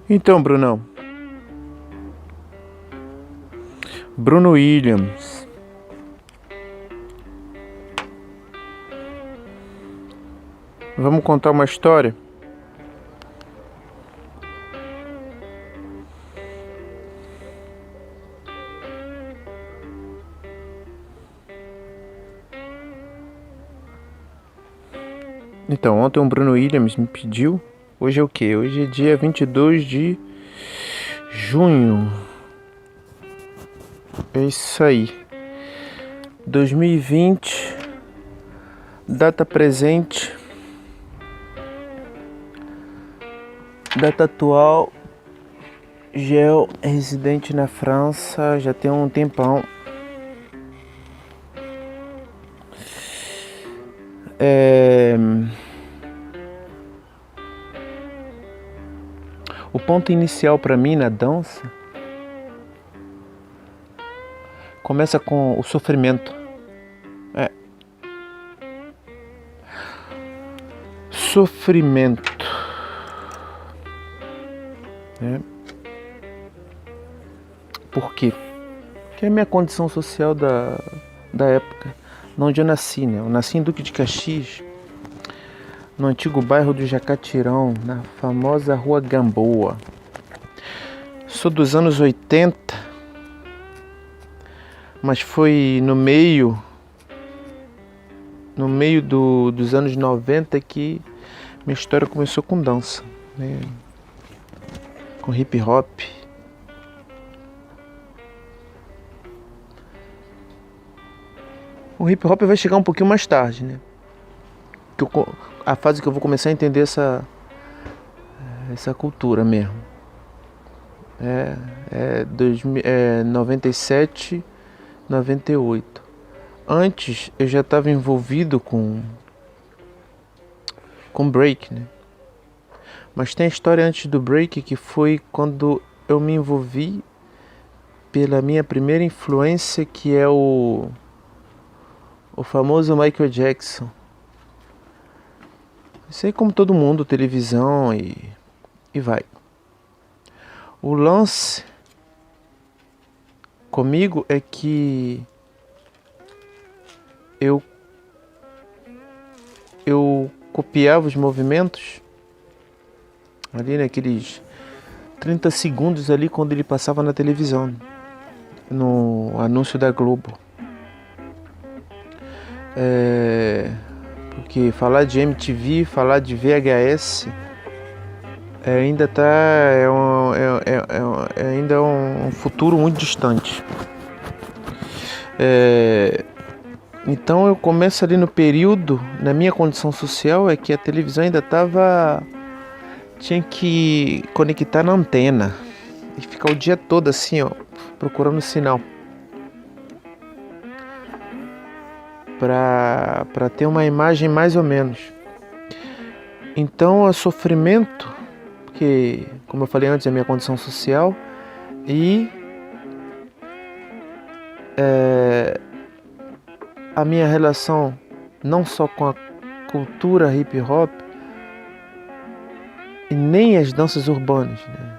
Então, Brunão. Bruno Williams. Vamos contar uma história? Então, ontem o Bruno Williams me pediu. Hoje é o quê? Hoje é dia 22 de junho. É isso aí. 2020. Data presente. Data atual. Gel residente na França. Já tem um tempão. O ponto inicial para mim na dança começa com o sofrimento. Sofrimento. Por quê? Porque é a minha condição social da época, onde eu nasci, né? Eu nasci em Duque de Caxias, no antigo bairro do Jacatirão, na famosa Rua Gamboa. Sou dos anos 80, mas foi no meio dos anos 90 que minha história começou com dança, né? Com hip hop. O hip hop vai chegar um pouquinho mais tarde, né? A fase que eu vou começar a entender essa cultura mesmo. 97, 98. Antes eu já estava envolvido com break, né? Mas tem a história antes do break, que foi quando eu me envolvi pela minha primeira influência, que é o famoso Michael Jackson. Isso aí, como todo mundo, televisão e vai. O lance comigo é que eu copiava os movimentos ali naqueles 30 segundos ali quando ele passava na televisão, no anúncio da Globo. Porque falar de MTV, falar de VHS ainda ainda é um futuro muito distante. Então eu começo ali no período, na minha condição social, é que a televisão ainda tinha que conectar na antena e ficar o dia todo assim, ó, procurando sinal para ter uma imagem mais ou menos. Então o sofrimento, porque, como eu falei antes, é a minha condição social, e a minha relação não só com a cultura hip hop e nem as danças urbanas, né?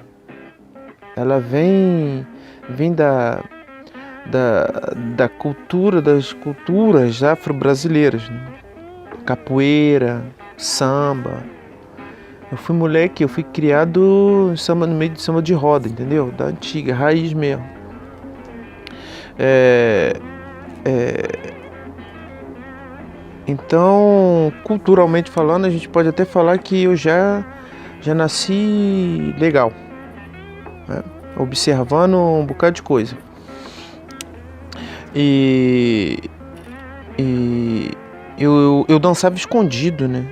Ela vem da cultura, das culturas afro-brasileiras, né? Capoeira, samba. Eu fui moleque, eu fui criado no meio de samba de roda, entendeu? Da antiga, raiz mesmo. Então, culturalmente falando, a gente pode até falar que eu já nasci legal, né? Observando um bocado de coisa. E eu dançava escondido, né?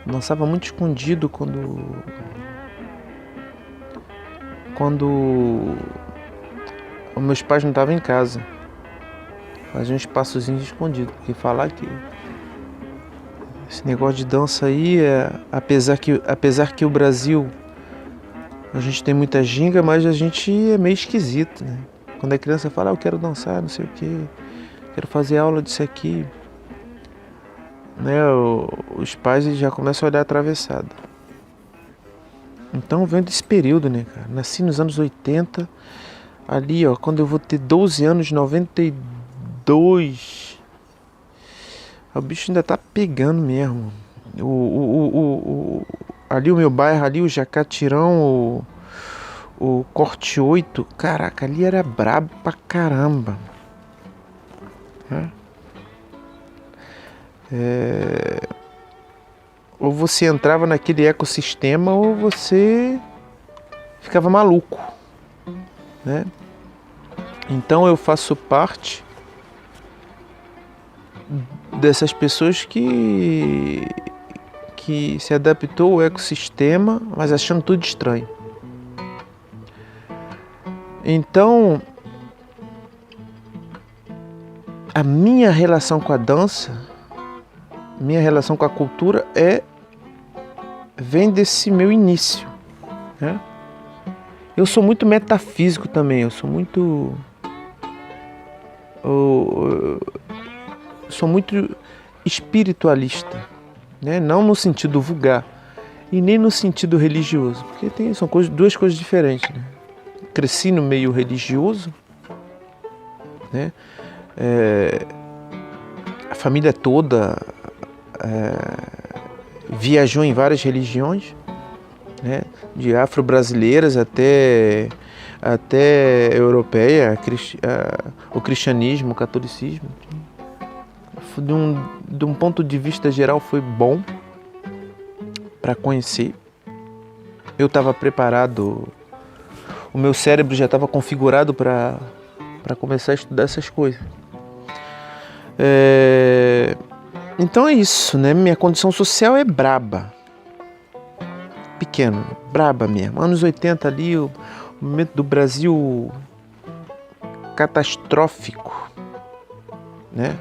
Dançava muito escondido quando os meus pais não estavam em casa. Fazia uns passozinhos escondidos, porque falar que esse negócio de dança aí, apesar que o Brasil, a gente tem muita ginga, mas a gente é meio esquisito, né? Quando a criança fala, eu quero dançar, não sei o quê, quero fazer aula disso aqui, né? Os pais já começam a olhar atravessado. Então vem desse período, né, cara? Nasci nos anos 80, ali, ó, quando eu vou ter 12 anos, 92, o bicho ainda tá pegando mesmo. Ali o meu bairro, ali o Jacatirão, o Corte 8, caraca, ali era brabo pra caramba. Ou você entrava naquele ecossistema ou você ficava maluco, né? Então eu faço parte dessas pessoas que se adaptou ao ecossistema, mas achando tudo estranho. Então, a minha relação com a dança, minha relação com a cultura vem desse meu início, né? Eu sou muito metafísico também, eu sou muito espiritualista, né? Não no sentido vulgar e nem no sentido religioso, porque são duas coisas diferentes, né? Cresci no meio religioso, né? A família toda viajou em várias religiões, né? De afro-brasileiras até europeia, o cristianismo, o catolicismo. De um ponto de vista geral foi bom para conhecer. Eu estava preparado, o meu cérebro já estava configurado para começar a estudar essas coisas. Então é isso, né? Minha condição social é braba. Pequeno, braba mesmo. Anos 80 ali, o momento do Brasil catastrófico, né?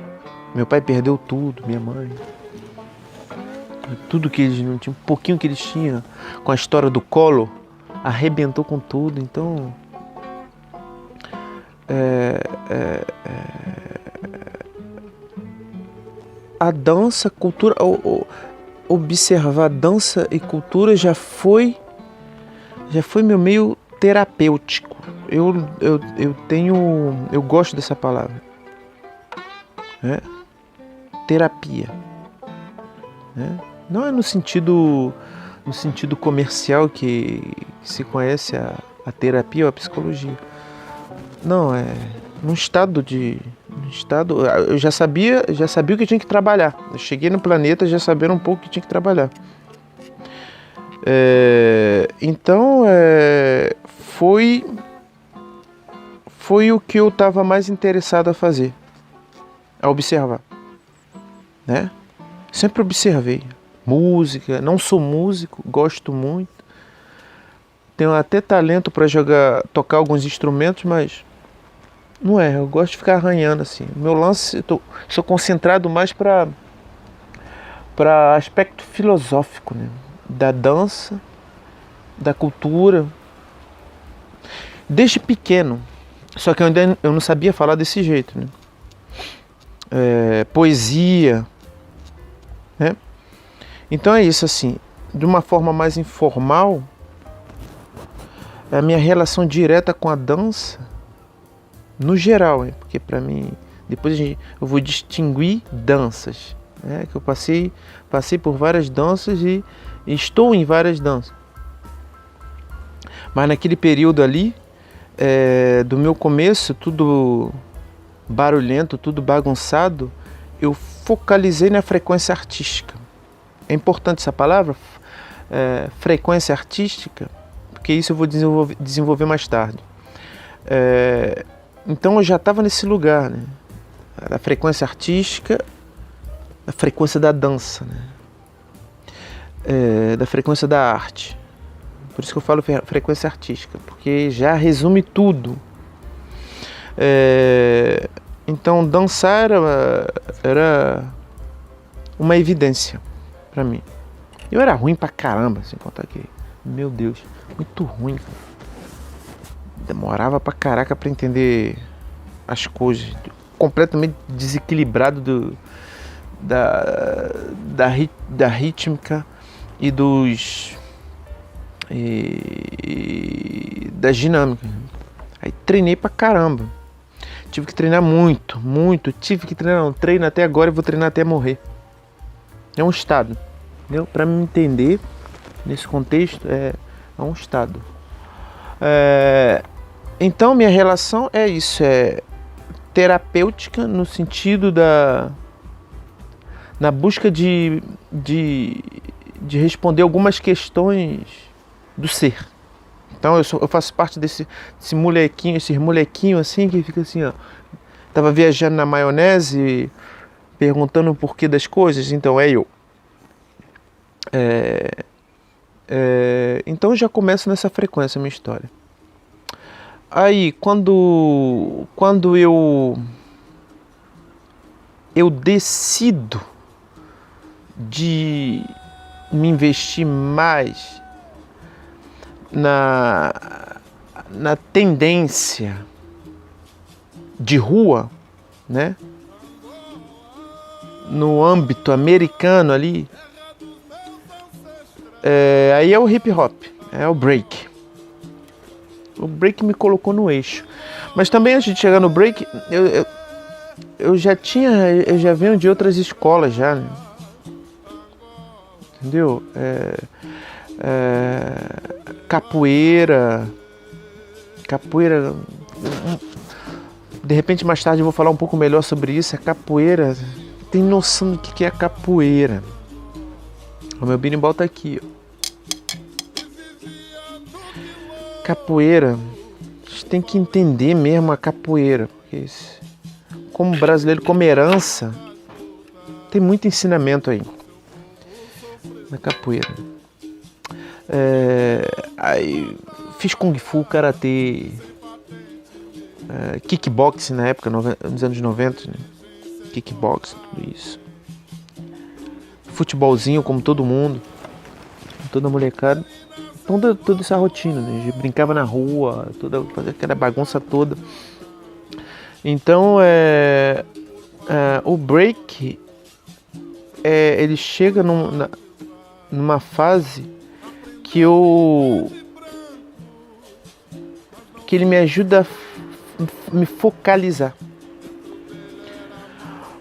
Meu pai perdeu tudo, minha mãe. Tudo que eles não tinham, um pouquinho que eles tinham, com a história do Collor, arrebentou com tudo. Então, a dança, cultura, observar dança e cultura já foi meu meio terapêutico. Eu gosto dessa palavra, né? Terapia, né? Não é no sentido comercial que se conhece a terapia ou a psicologia. Não, é num estado eu já sabia o que tinha que trabalhar. Eu cheguei no planeta já sabendo um pouco o que tinha que trabalhar. Então foi o que eu estava mais interessado a fazer, a observar, né? Sempre observei música. Não sou músico, gosto muito, tenho até talento para tocar alguns instrumentos, mas não eu gosto de ficar arranhando assim. Meu lance, sou concentrado mais para aspecto filosófico, né? Da dança, da cultura, desde pequeno. Só que eu não sabia falar desse jeito, né? Poesia, né? Então é isso, assim, de uma forma mais informal, a minha relação direta com a dança, no geral, porque para mim, depois eu vou distinguir danças, né? Que eu passei por várias danças e estou em várias danças. Mas naquele período ali, do meu começo, tudo barulhento, tudo bagunçado, eu focalizei na frequência artística. É importante essa palavra, frequência artística, porque isso eu vou desenvolver mais tarde. Então eu já estava nesse lugar, né? Da frequência artística, da frequência da dança, né? Da frequência da arte. Por isso que eu falo frequência artística, porque já resume tudo. Então dançar era uma evidência pra mim. Eu era ruim pra caramba, sem contar que, meu Deus, muito ruim, cara. Demorava pra caraca pra entender as coisas, completamente desequilibrado da rítmica e das dinâmicas. Aí treinei pra caramba. Tive que treinar muito. Treino até agora e vou treinar até morrer. É um estado, entendeu? Pra me entender nesse contexto, é um estado. Então minha relação é isso, é terapêutica no sentido na busca de responder algumas questões do ser. Então eu faço parte esses molequinho assim, que fica assim, ó. Tava viajando na maionese, perguntando o porquê das coisas, então é eu. Então eu já começo nessa frequência a minha história. Aí quando eu decido de me investir mais na tendência de rua, né? No âmbito americano ali, aí é o hip hop, é o break. O break me colocou no eixo. Mas também antes de chegar no break, eu já venho de outras escolas já, né? Entendeu? Capoeira, de repente mais tarde eu vou falar um pouco melhor sobre isso. A capoeira, tem noção do que é a capoeira? O meu berimbau tá aqui, ó. Capoeira, a gente tem que entender mesmo a capoeira, porque como brasileiro, como herança, tem muito ensinamento aí na capoeira. Aí fiz Kung Fu, Karatê, kickboxing na época, nos anos 90, né? Kickboxing, tudo isso. Futebolzinho, como todo mundo, toda molecada. Então toda essa rotina, né? A gente brincava na rua, fazia aquela bagunça toda. Então o break ele chega numa fase que ele me ajuda a me focalizar.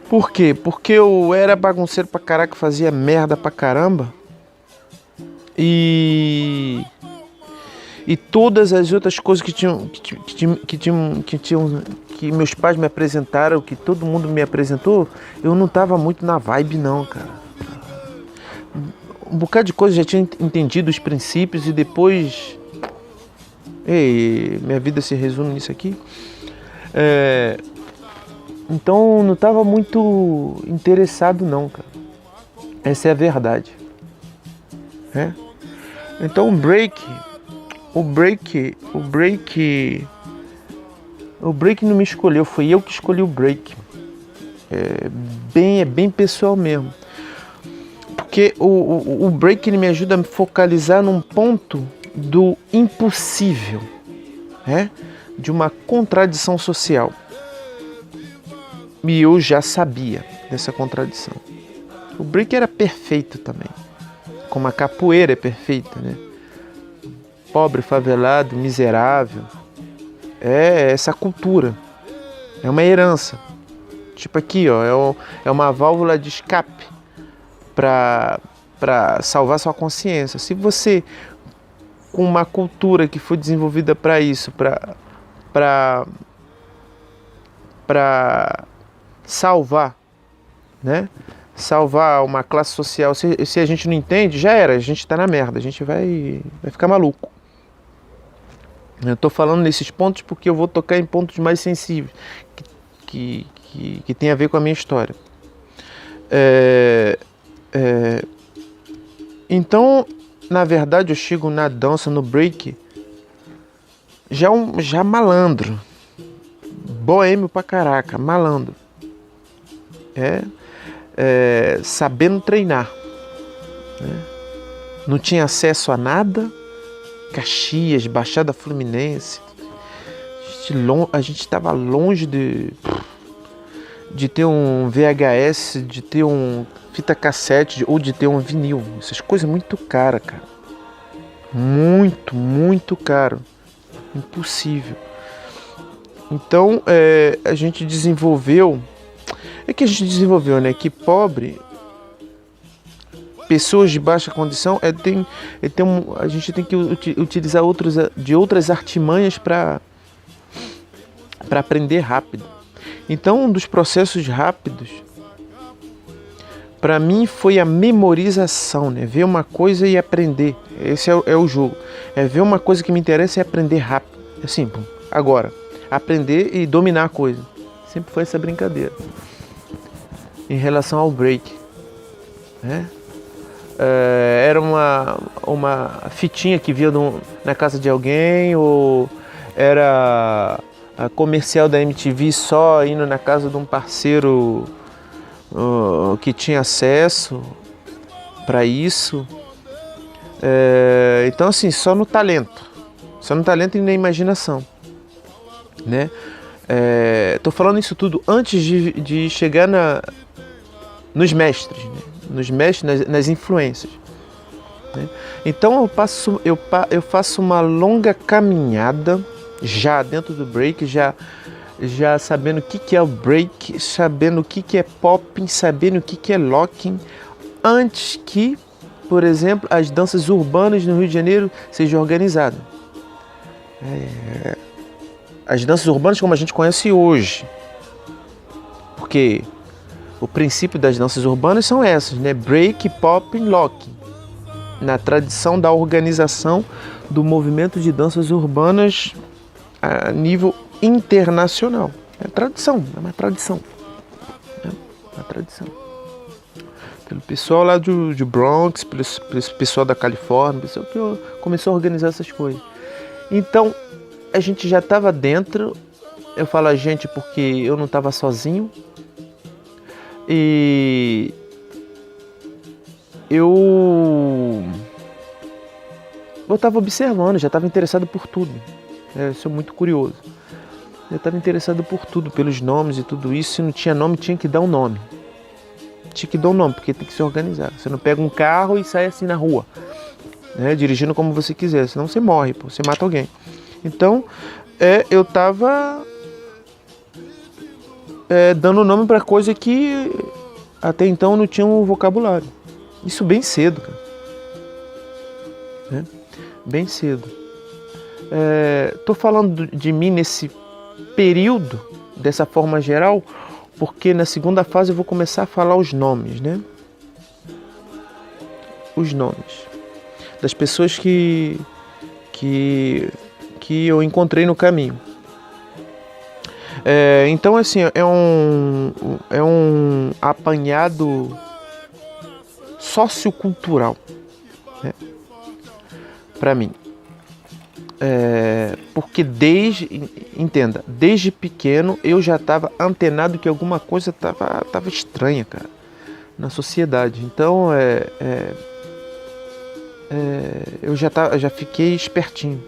Por quê? Porque eu era bagunceiro pra caraca, fazia merda pra caramba. E todas as outras coisas que meus pais me apresentaram, que todo mundo me apresentou, eu não tava muito na vibe não, cara. Um bocado de coisa já tinha entendido os princípios e depois... minha vida se resume nisso aqui. Então não tava muito interessado não, cara. Essa é a verdade. Então o break não me escolheu, foi eu que escolhi o break. É bem pessoal mesmo. Porque o break ele me ajuda a me focalizar num ponto do impossível, de uma contradição social. E eu já sabia dessa contradição. O break era perfeito também, como a capoeira é perfeita, né? Pobre, favelado, miserável. É essa cultura. É uma herança. Tipo aqui, ó, é uma válvula de escape para salvar sua consciência. Se você, com uma cultura que foi desenvolvida para isso, para salvar, né? Salvar uma classe social. Se a gente não entende, já era, a gente tá na merda, a gente vai ficar maluco. Eu tô falando nesses pontos porque eu vou tocar em pontos mais sensíveis, que tem a ver com a minha história. Então, na verdade, eu chego na dança, no break, já malandro. Boêmio pra caraca, malandro. Sabendo treinar. Né? Não tinha acesso a nada. Caxias, Baixada Fluminense. A gente estava longe de ter um VHS, de ter um fita cassete ou de ter um vinil. Essas coisas muito caras, cara. Muito, muito caro. Impossível. Então, a gente desenvolveu... né? Que pobre, pessoas de baixa condição, a gente tem que utilizar outras artimanhas para aprender rápido. Então, um dos processos rápidos, para mim, foi a memorização, né? Ver uma coisa e aprender. Esse é o jogo. Ver uma coisa que me interessa e aprender rápido. Assim, agora, aprender e dominar a coisa. Sempre foi essa brincadeira. Em relação ao break, né? Era uma fitinha que via na casa de alguém, ou era a comercial da MTV só indo na casa de um parceiro que tinha acesso para isso. Então, assim, só no talento e na imaginação, né? Tô falando isso tudo antes de chegar nos mestres, né? Nas influências, né? Então eu faço uma longa caminhada já dentro do break, já sabendo o que é o break, sabendo o que é popping, sabendo o que é locking, antes que, por exemplo, as danças urbanas no Rio de Janeiro sejam organizadas. As danças urbanas como a gente conhece hoje, porque o princípio das danças urbanas são essas, né? Break, popping, locking. Na tradição da organização do movimento de danças urbanas a nível internacional. É uma tradição. Pelo pessoal lá de Bronx, pelo pessoal da Califórnia, pessoal que começou a organizar essas coisas. Então, a gente já estava dentro. Eu falo a gente porque eu não estava sozinho. E eu estava observando, já estava interessado por tudo. Eu sou muito curioso. Eu estava interessado por tudo, pelos nomes e tudo isso. Se não tinha nome, tinha que dar um nome. Porque tem que se organizar. Você não pega um carro e sai assim na rua, né, dirigindo como você quiser, senão você morre, você mata alguém. Então, eu estava dando nome para coisa que até então não tinha um vocabulário. Isso bem cedo, cara. Né? Bem cedo. Tô falando de mim nesse período, dessa forma geral, porque na segunda fase eu vou começar a falar os nomes, né? Os nomes das pessoas que eu encontrei no caminho. Então, assim, é um apanhado sociocultural, né? Para mim. Porque desde pequeno eu já estava antenado que alguma coisa estava estranha, cara, na sociedade. Então, eu já fiquei espertinho.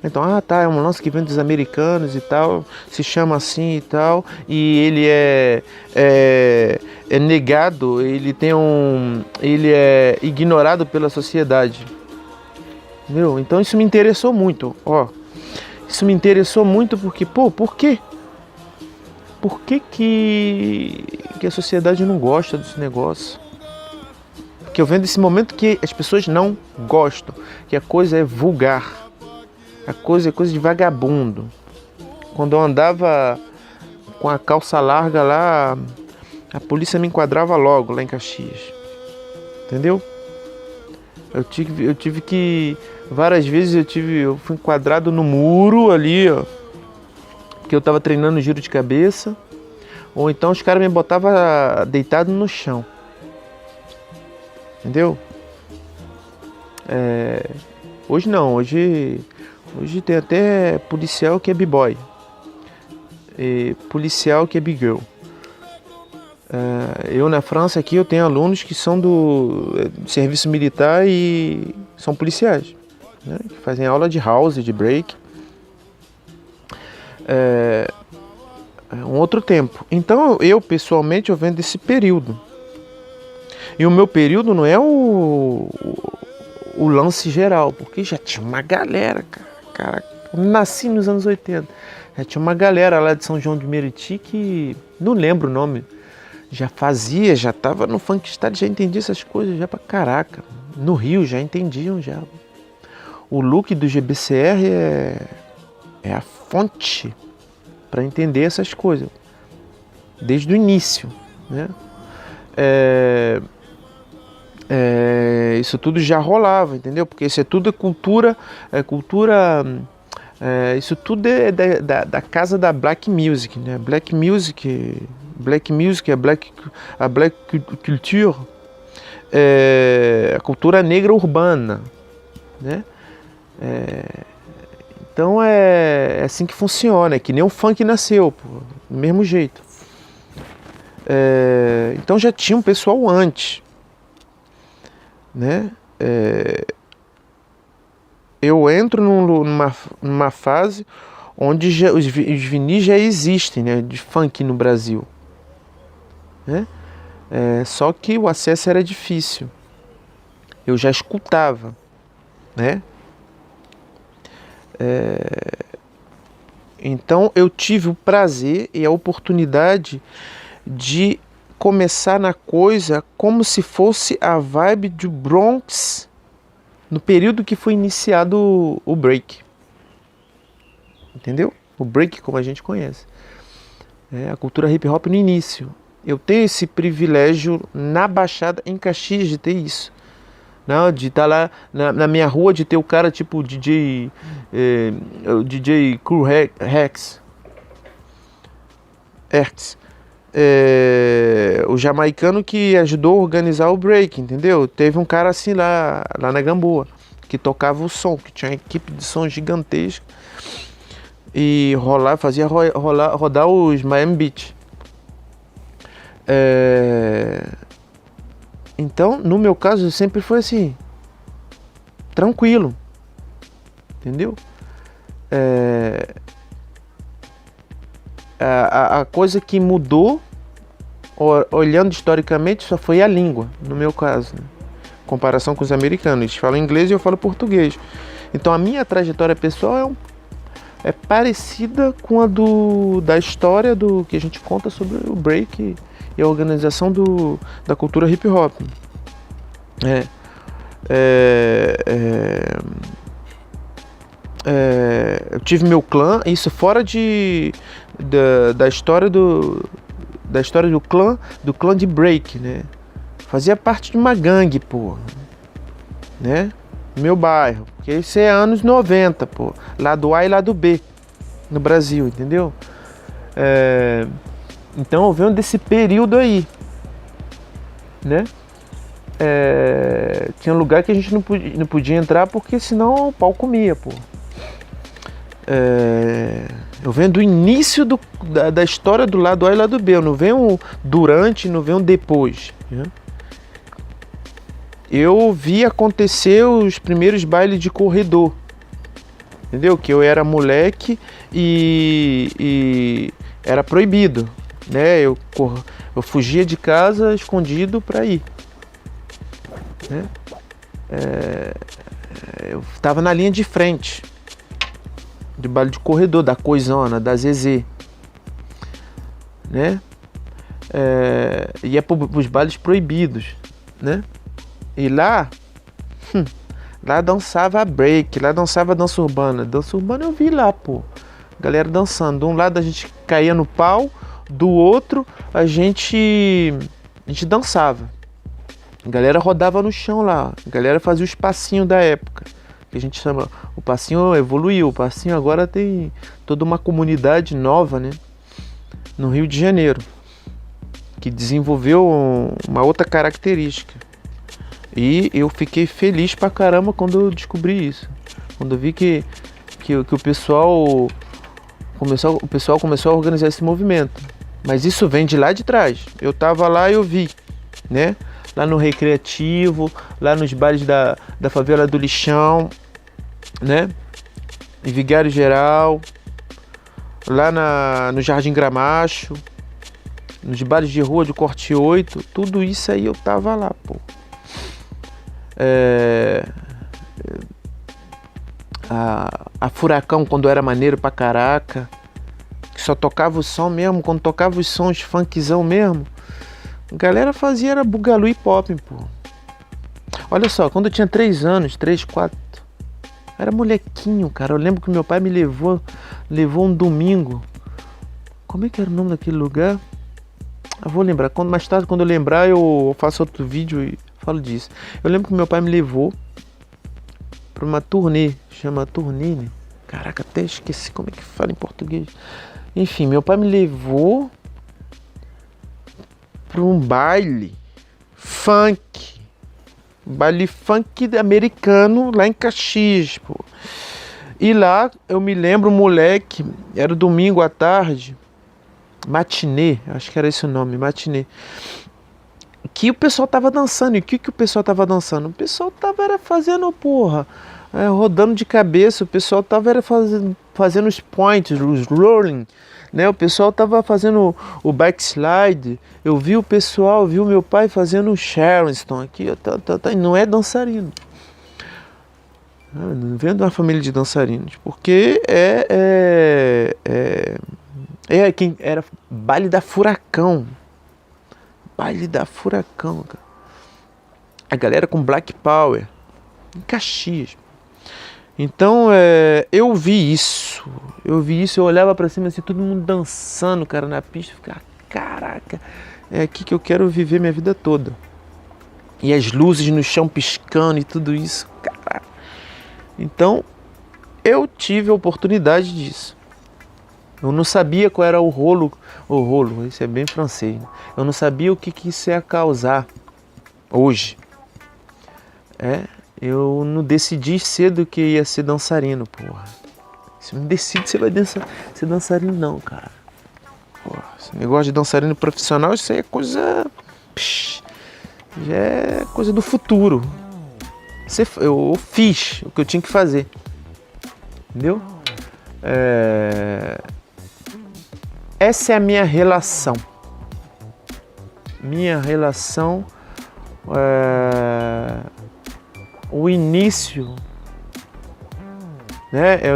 Então, é um lance que vem dos americanos e tal, se chama assim e tal, e ele é negado, ele é ignorado pela sociedade. Entendeu? Então isso me interessou muito, Isso me interessou muito porque, por quê? Por que a sociedade não gosta desse negócio? Porque eu vendo esse momento que as pessoas não gostam, que a coisa é vulgar. A coisa é coisa de vagabundo. Quando eu andava com a calça larga lá, a polícia me enquadrava logo lá em Caxias. Entendeu? Eu tive que... Várias vezes eu fui enquadrado no muro ali, porque eu estava treinando giro de cabeça. Ou então os caras me botavam deitado no chão. Entendeu? Hoje não, hoje tem até policial que é b-boy, e policial que é b-girl. Eu na França aqui eu tenho alunos que são do serviço militar e são policiais, né? Que fazem aula de house, de break. É um outro tempo. Então eu pessoalmente eu venho desse período. E o meu período não é o lance geral, porque já tinha uma galera, cara. Nasci nos anos 80. Já tinha uma galera lá de São João de Meriti que não lembro o nome. Já tava no funkstyle, já entendia essas coisas já pra caraca. No Rio já entendiam já. O look do GBCR é a fonte para entender essas coisas. Desde o início, né? Isso tudo já rolava, entendeu? Porque isso é tudo cultura, isso tudo é da casa da Black Music, né? Black Music, a Black Culture, a cultura negra urbana, né? Então é assim que funciona, é que nem o funk nasceu, pô, do mesmo jeito. Então já tinha um pessoal antes, né? Eu entro numa fase onde os vinis já existem, né, de funk no Brasil, né? Só que o acesso era difícil. Eu já escutava, né? Então eu tive o prazer e a oportunidade de começar na coisa como se a vibe do Bronx no período que foi iniciado o break. Entendeu? O break como a gente conhece. A cultura hip hop no início. Eu tenho esse privilégio na Baixada, em Caxias, de ter isso. Não, de estar lá na minha rua, de ter o cara tipo o DJ Cool Rex, o jamaicano que ajudou a organizar o break, entendeu? Teve um cara assim lá na Gamboa, que tocava o som, que tinha uma equipe de som gigantesca e fazia rodar os Miami Beach. Então, no meu caso, sempre foi assim, tranquilo, entendeu? A coisa que mudou, olhando historicamente, só foi a língua, no meu caso, né? Em comparação com os americanos, eles falam inglês e eu falo português. Então a minha trajetória pessoal é parecida com a da história do que a gente conta sobre o break e a organização da cultura hip hop. Eu tive meu clã, isso fora da história do clã de break, né? Fazia parte de uma gangue, pô, né? Meu bairro, porque isso é anos 90, pô, lado A e lado B no Brasil, entendeu? Então eu venho desse período aí, né? Tinha lugar que a gente não podia entrar porque senão o pau comia, pô. Eu venho do início da história do lado A e lado B, eu não venho durante, não venho depois, né? Eu vi acontecer os primeiros bailes de corredor, entendeu? Que eu era moleque e era proibido, né? Eu fugia de casa escondido para ir, né? Eu estava na linha de frente de baile de corredor, da Coisona, da Zezé, né? Ia para os bailes proibidos, né? E lá dançava break, lá dançava dança urbana. Dança urbana eu vi lá, pô, galera dançando. De um lado a gente caía no pau, do outro a gente dançava. A galera rodava no chão lá, a galera fazia os passinhos da época, que a gente chama, o passinho evoluiu, o passinho agora tem toda uma comunidade nova, né, no Rio de Janeiro, que desenvolveu uma outra característica, E eu fiquei feliz pra caramba quando eu descobri isso. Quando eu vi que o pessoal começou a organizar esse movimento. Mas isso vem de lá de trás. Eu tava lá e eu vi, né? Lá no Recreativo, lá nos bares da favela do Lixão, né? Em Vigário Geral, lá no Jardim Gramacho, nos bares de rua de Corte 8, tudo isso aí eu tava lá, pô. A Furacão, quando era maneiro pra caraca, que só tocava o som mesmo, quando tocava os sons funkzão mesmo, a galera fazia era bugalu e pop, pô. Olha só, quando eu tinha 3 anos, 3, 4, era molequinho, cara. Eu lembro que meu pai me levou um domingo. Como é que era o nome daquele lugar? Eu vou lembrar. Mais tarde, quando eu lembrar, eu faço outro vídeo e falo disso. Eu lembro que meu pai me levou pra uma turnê. Chama turnê, né? Caraca, até esqueci como é que fala em português. Enfim, meu pai me levou pra um baile funk. Baile funk americano lá em Caxias, pô. E lá eu me lembro, moleque, era domingo à tarde, matinê, acho que era esse o nome, matinê, que o pessoal tava dançando. E o que o pessoal tava dançando? O pessoal tava fazendo, porra, rodando de cabeça. O pessoal tava fazendo os points, os rolling, né? O pessoal tava fazendo o backslide. Eu vi o pessoal, vi o meu pai fazendo o Charleston aqui, não é dançarino. Não venho de uma família de dançarinos, porque quem era baile da Furacão. Baile da Furacão, cara. A galera com Black Power em Caxias. Então eu vi isso, eu olhava pra cima assim, todo mundo dançando, cara, na pista, ficava, caraca, é aqui que eu quero viver minha vida toda. E as luzes no chão piscando e tudo isso, caraca. Então eu tive a oportunidade disso. Eu não sabia qual era o rolo, isso é bem francês, né? Eu não sabia o que isso ia causar hoje. Eu não decidi cedo que ia ser dançarino, porra. Você não decide que você vai ser dançarino não, cara. Porra, esse negócio de dançarino profissional, isso aí é coisa... já é coisa do futuro. Eu fiz o que eu tinha que fazer. Entendeu? Essa é a minha relação. O início, né? É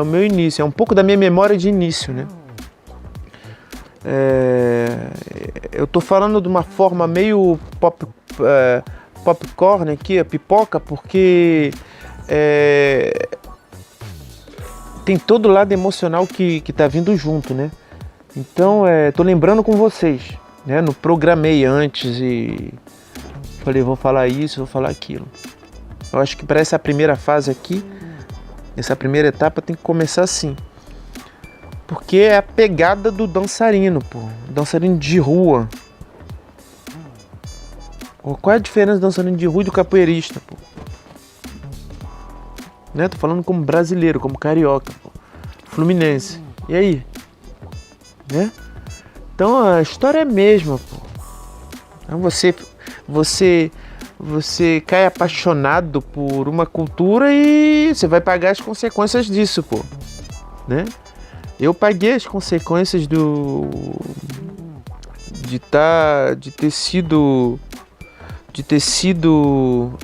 o meu início, é um pouco da minha memória de início, né? Eu tô falando de uma forma meio popcorn aqui, a pipoca, porque tem todo o lado emocional que tá vindo junto, né? Então, tô lembrando com vocês, né? Não programei antes e falei, vou falar isso, vou falar aquilo. Eu acho que para essa primeira fase aqui, essa primeira etapa tem que começar assim. Porque é a pegada do dançarino, pô. Dançarino de rua. Qual é a diferença do dançarino de rua e do capoeirista, pô? Né? Tô falando como brasileiro, como carioca, pô. Fluminense. E aí? Né? Então a história é a mesma, pô. Então você cai apaixonado por uma cultura e você vai pagar as consequências disso, pô. Né? Eu paguei as consequências de ter sido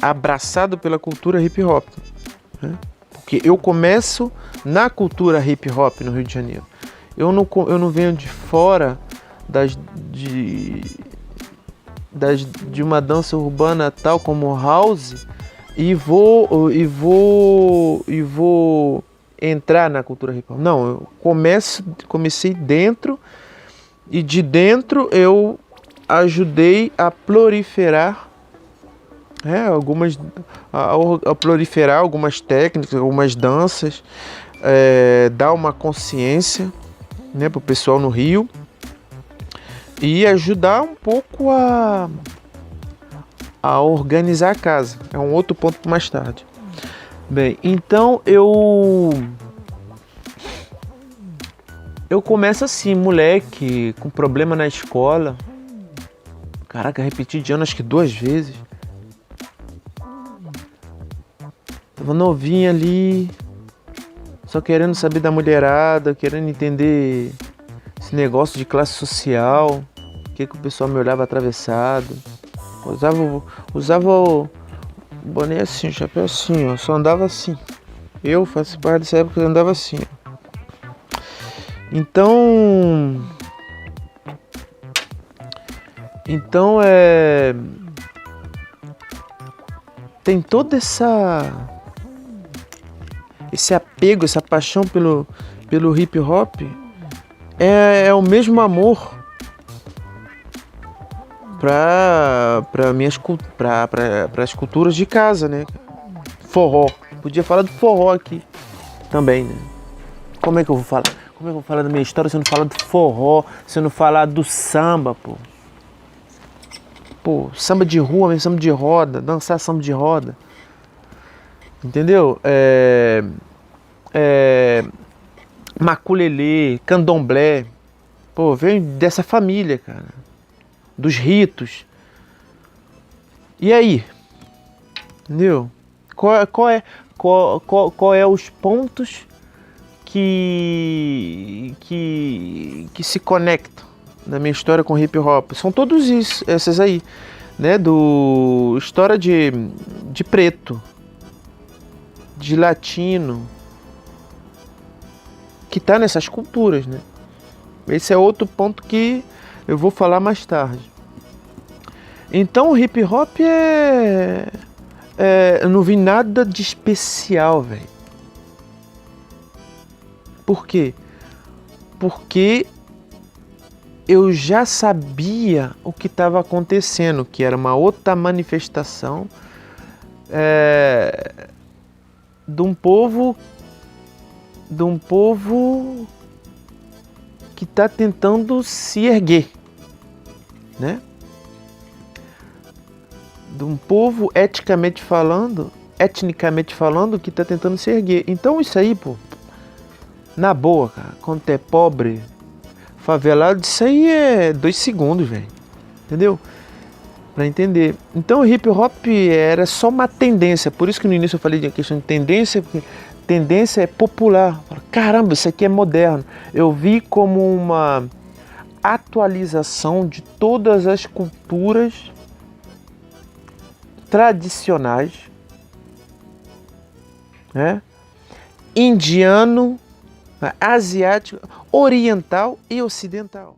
abraçado pela cultura hip hop, né? Porque eu começo na cultura hip hop no Rio de Janeiro. Eu não venho de fora de uma dança urbana tal como house e vou entrar na cultura hip hop. Não, eu comecei dentro e de dentro eu ajudei a proliferar proliferar algumas técnicas, algumas danças, dar uma consciência, né, para o pessoal no Rio e ajudar um pouco a organizar a casa. É um outro ponto mais tarde. Bem, então eu começo assim, moleque, com problema na escola. Caraca, repeti de ano acho que 2 vezes. Tava novinho ali, só querendo saber da mulherada, querendo entender esse negócio de classe social, o que o pessoal me olhava atravessado. Usava o boné assim, o chapéu assim, ó, só andava assim. Eu faço parte dessa época que eu andava assim, ó. Então tem toda esse apego, essa paixão pelo hip hop, é o mesmo amor para as culturas de casa, né? Forró, podia falar do forró aqui também, né? Como é que eu vou falar da minha história se eu não falar do forró, se eu não falar do samba, pô? Pô, samba de rua, mesmo samba de roda, dançar samba de roda. Entendeu? Maculelê, candomblé. Pô, vem dessa família, cara. Dos ritos. E aí? Entendeu? Qual é os pontos que se conectam da minha história com hip hop? São todos esses aí, né? Do história de preto, de latino, que tá nessas culturas, né? Esse é outro ponto que eu vou falar mais tarde. Então o hip hop eu não vi nada de especial, velho. Por quê? Porque eu já sabia o que estava acontecendo, que era uma outra manifestação de um povo que está tentando se erguer, né? De um povo etnicamente falando, que está tentando se erguer. Então isso aí, pô, na boa, cara, quando tu é pobre, favelado, isso aí é 2 segundos, velho. Entendeu? Pra entender. Então o hip hop era só uma tendência. Por isso que no início eu falei de questão de tendência, porque tendência é popular. Caramba, isso aqui é moderno. Eu vi como uma atualização de todas as culturas tradicionais, né? Indiano, asiático, oriental e ocidental.